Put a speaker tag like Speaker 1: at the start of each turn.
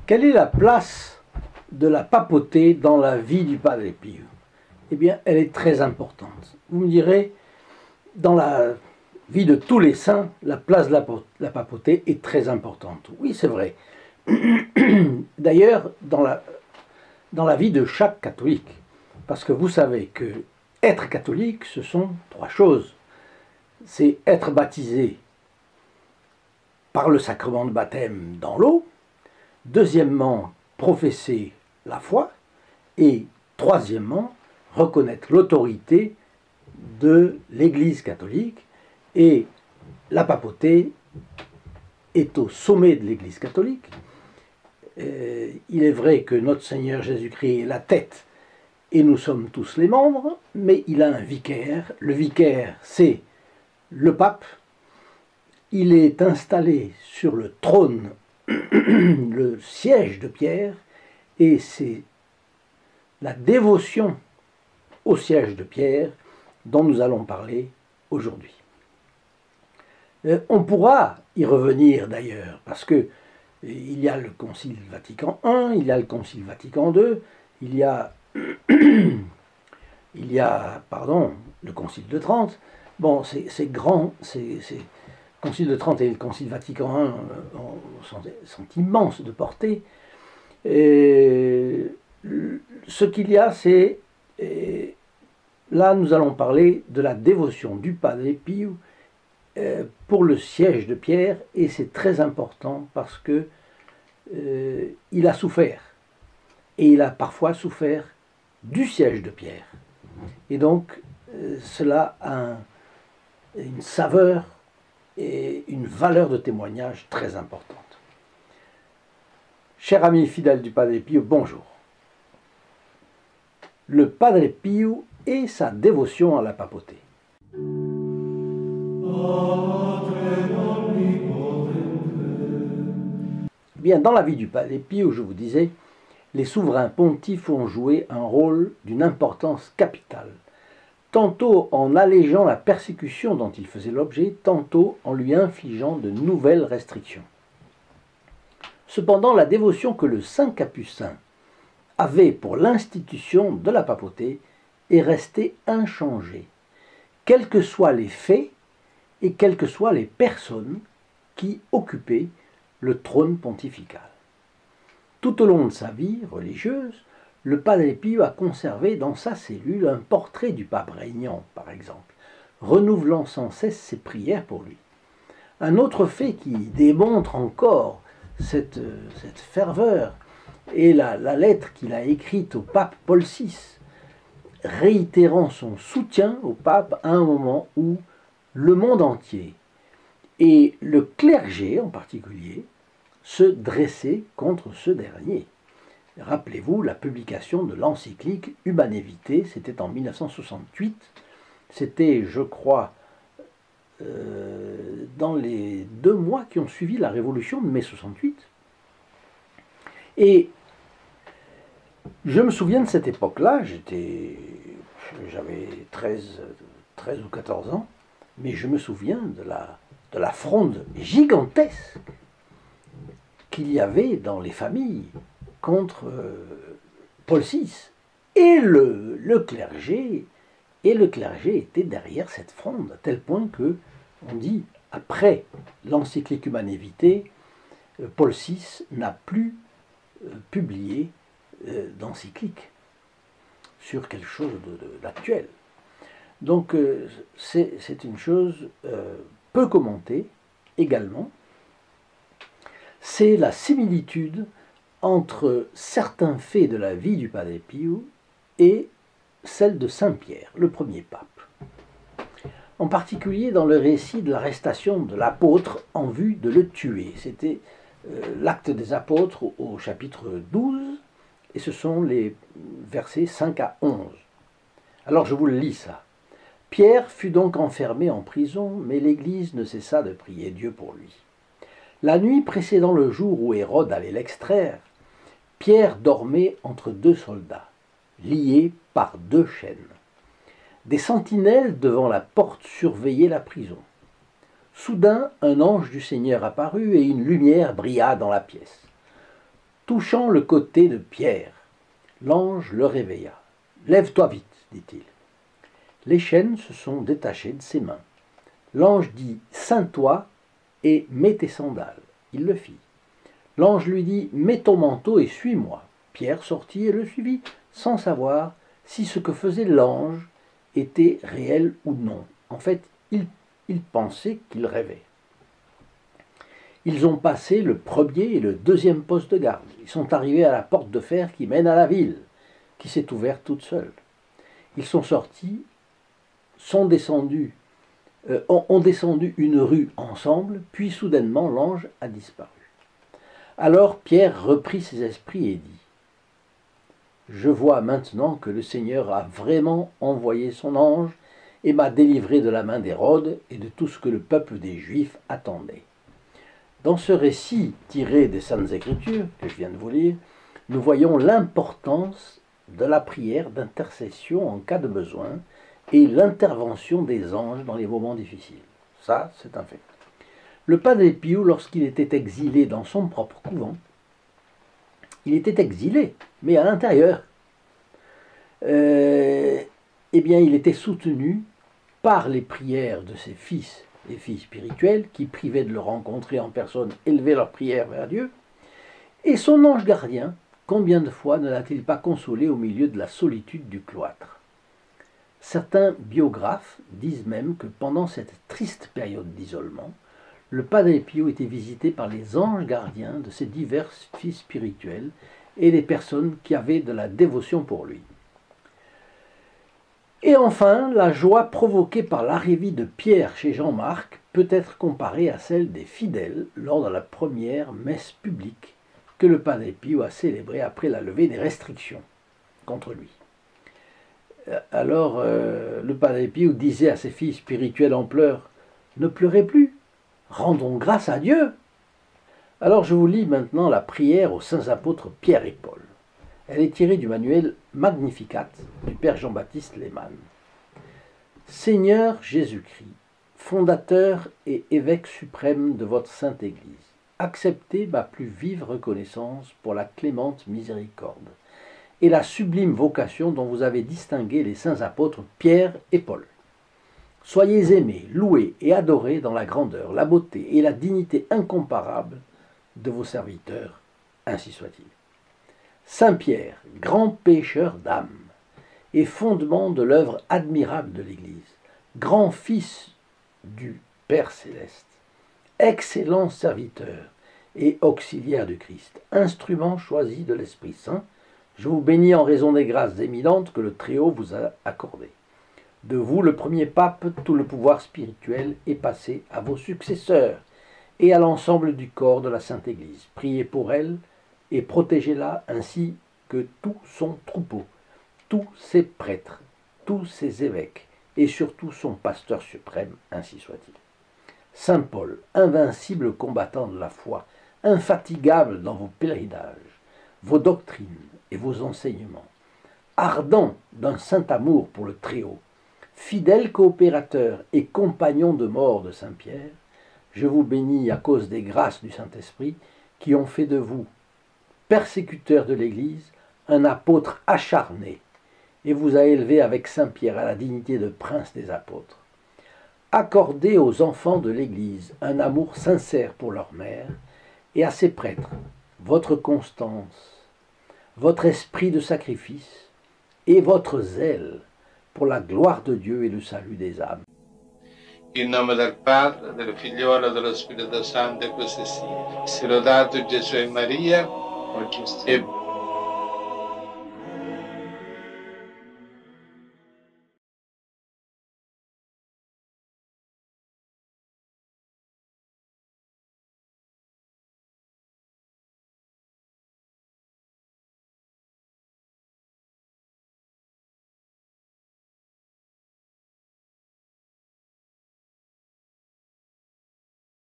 Speaker 1: Quelle est la place de la papauté dans la vie du Padre Pio? Eh bien, elle est très importante. Vous me direz, dans la vie de tous les saints, la place de la papauté est très importante. Oui, c'est vrai. D'ailleurs, dans la vie de chaque catholique, parce que vous savez que être catholique, ce sont trois choses. C'est être baptisé par le sacrement de baptême dans l'eau, deuxièmement, professer la foi, et troisièmement, reconnaître l'autorité de l'Église catholique, et la papauté est au sommet de l'Église catholique. Il est vrai que notre Seigneur Jésus-Christ est la tête, et nous sommes tous les membres, mais il a un vicaire. Le vicaire, c'est le pape. Il est installé sur le trône, le siège de Pierre, et c'est la dévotion au siège de Pierre dont nous allons parler aujourd'hui. On pourra y revenir d'ailleurs, parce que il y a le Concile Vatican I, il y a le Concile Vatican II, il y a le Concile de Trente. Bon, c'est grand, le Concile de Trente et le Concile Vatican I sont immenses de portée. Ce qu'il y a, c'est... Là, nous allons parler de la dévotion du Padre Pio pour le siège de Pierre, et c'est très important parce que il a souffert, et il a parfois souffert du siège de Pierre. Et donc, cela a une saveur et une valeur de témoignage très importante. Chers amis fidèles du Padre Pio, bonjour. Le Padre Pio et sa dévotion à la papauté. Bien, dans la vie du Padre Pio, je vous disais, les souverains pontifes ont joué un rôle d'une importance capitale, tantôt en allégeant la persécution dont il faisait l'objet, tantôt en lui infligeant de nouvelles restrictions. Cependant, la dévotion que le saint Capucin avait pour l'institution de la papauté est restée inchangée, quels que soient les faits et quelles que soient les personnes qui occupaient le trône pontifical. Tout au long de sa vie religieuse, le Padre Pio a conservé dans sa cellule un portrait du pape régnant, par exemple, renouvelant sans cesse ses prières pour lui. Un autre fait qui démontre encore cette ferveur est la lettre qu'il a écrite au pape Paul VI, réitérant son soutien au pape à un moment où le monde entier, et le clergé en particulier, se dressait contre ce dernier. Rappelez-vous la publication de l'encyclique Humanae Vitae, c'était en 1968, c'était, je crois, dans les 2 mois qui ont suivi la révolution de mai 68. Et je me souviens de cette époque-là, j'avais 13 ou 14 ans, mais je me souviens de la fronde gigantesque qu'il y avait dans les familles contre Paul VI. Et le clergé était derrière cette fronde, à tel point que, on dit, après l'encyclique Humanae Vitae, Paul VI n'a plus publié d'encyclique sur quelque chose d'actuel. Donc c'est une chose peu commentée également. C'est la similitude entre certains faits de la vie du Padre Pio et celle de Saint Pierre, le premier pape. En particulier dans le récit de l'arrestation de l'apôtre en vue de le tuer. C'était l'acte des apôtres au chapitre 12, et ce sont les versets 5 à 11. Alors je vous le lis ça. Pierre fut donc enfermé en prison, mais l'Église ne cessa de prier Dieu pour lui. La nuit précédant le jour où Hérode allait l'extraire, Pierre dormait entre 2 soldats, liés par 2 chaînes. Des sentinelles devant la porte surveillaient la prison. Soudain, un ange du Seigneur apparut et une lumière brilla dans la pièce. touchant le côté de Pierre. L'ange le réveilla. « Lève-toi vite, dit-il. » Les chaînes se sont détachées de ses mains. L'ange dit « Ceins-toi et mets tes sandales. » Il le fit. L'ange lui dit « Mets ton manteau et suis-moi. » Pierre sortit et le suivit, sans savoir si ce que faisait l'ange était réel ou non. En fait, il pensait qu'il rêvait. Ils ont passé le premier et le deuxième poste de garde. Ils sont arrivés à la porte de fer qui mène à la ville, qui s'est ouverte toute seule. Ils sont sortis, ont descendu une rue ensemble, puis soudainement l'ange a disparu. Alors Pierre reprit ses esprits et dit « Je vois maintenant que le Seigneur a vraiment envoyé son ange et m'a délivré de la main d'Hérode et de tout ce que le peuple des Juifs attendait. » Dans ce récit tiré des Saintes Écritures, que je viens de vous lire, nous voyons l'importance de la prière d'intercession en cas de besoin et l'intervention des anges dans les moments difficiles. Ça, c'est un fait. Le Padre Pio, lorsqu'il était exilé dans son propre couvent, il était exilé, mais à l'intérieur. Eh bien, il était soutenu par les prières de ses fils et filles spirituels qui, privés de le rencontrer en personne, élevaient leurs prières vers Dieu. Et son ange gardien, combien de fois ne l'a-t-il pas consolé au milieu de la solitude du cloître? Certains biographes disent même que pendant cette triste période d'isolement, le Padre Pio était visité par les anges gardiens de ses divers fils spirituels et les personnes qui avaient de la dévotion pour lui. Et enfin, la joie provoquée par l'arrivée de Pierre chez Jean-Marc peut être comparée à celle des fidèles lors de la première messe publique que le Padre Pio a célébrée après la levée des restrictions contre lui. Alors, le Padre Pio disait à ses filles spirituelles en pleurs, « Ne pleurez plus, rendons grâce à Dieu !» Alors je vous lis maintenant la prière aux saints apôtres Pierre et Paul. Elle est tirée du manuel Magnificat du Père Jean-Baptiste Lehmann. Seigneur Jésus-Christ, fondateur et évêque suprême de votre Sainte Église, acceptez ma plus vive reconnaissance pour la clémente miséricorde et la sublime vocation dont vous avez distingué les saints apôtres Pierre et Paul. Soyez aimés, loués et adorés dans la grandeur, la beauté et la dignité incomparable de vos serviteurs, ainsi soit-il. Saint Pierre, grand pécheur d'âme, et fondement de l'œuvre admirable de l'Église, grand fils du Père céleste, excellent serviteur et auxiliaire du Christ, instrument choisi de l'Esprit Saint, je vous bénis en raison des grâces éminentes que le Très-Haut vous a accordées. De vous, le premier pape, tout le pouvoir spirituel est passé à vos successeurs et à l'ensemble du corps de la Sainte Église. Priez pour elle et protégez-la ainsi que tout son troupeau, tous ses prêtres, tous ses évêques et surtout son pasteur suprême, ainsi soit-il. Saint Paul, invincible combattant de la foi, infatigable dans vos pèlerinages, vos doctrines et vos enseignements, ardent d'un saint amour pour le Très-Haut, fidèle coopérateur et compagnon de mort de Saint Pierre, je vous bénis à cause des grâces du Saint-Esprit qui ont fait de vous, persécuteur de l'Église, un apôtre acharné, et vous a élevé avec Saint Pierre à la dignité de prince des apôtres. Accordez aux enfants de l'Église un amour sincère pour leur mère, et à ses prêtres votre constance, votre esprit de sacrifice et votre zèle pour la gloire de Dieu et le salut des âmes.
Speaker 2: In nome del Padre, del Figliolo e dello Spirito Santo, e così sia. Sia lodato Gesù e Maria, e